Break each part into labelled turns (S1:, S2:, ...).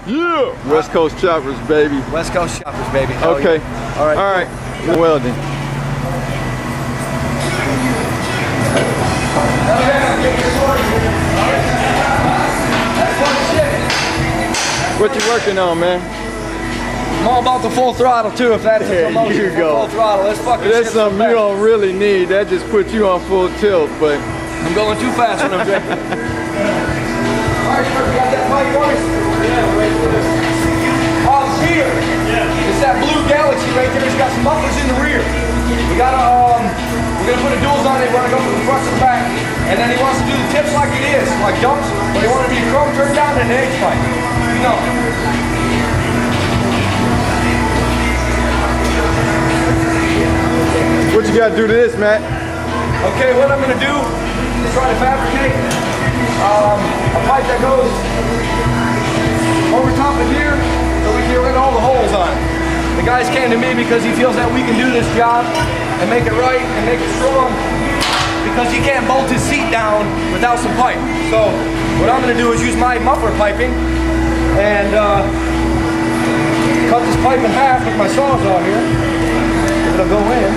S1: Yeah. West Coast choppers, baby.
S2: West Coast choppers, baby.
S1: Okay.
S2: Yeah. All right.
S1: All right. Welding. What you working on, man?
S2: I'm all about the full throttle too. If that's a promotion,
S1: you go.
S2: full throttle. Let's fucking.
S1: That's something you don't really need. That just puts you on full tilt, but
S2: I'm going too fast when I'm drinking. All right, you got that mic, boys? Yeah, wait for this. Oh, it's here. Yeah. It's that blue Galaxy right there. It's got some mufflers in the rear. We gotta, we're gonna put a duals on it. We're gonna go from the front to the back. And then he wants to do the tips like it is, like dumps, but he wanted to be a chrome turned down and an H pipe. You know.
S1: what you gotta do to this, Matt?
S2: Okay, what I'm gonna do is try to fabricate a pipe that goes over top of here so we can get rid of all the holes on it. The guys came to me because he feels that we can do this job and make it right and make it strong because he can't bolt his seat down without some pipe. So what I'm gonna do is use my muffler piping and cut this pipe in half with my sawzall here. It'll go in.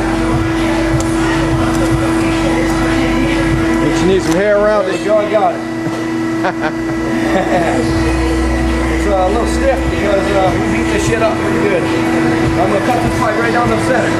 S1: You need some hair around
S2: There
S1: it.
S2: you go, I got it. It's a little stiff because we beat this shit up pretty good. I'm gonna cut this pipe right down the center.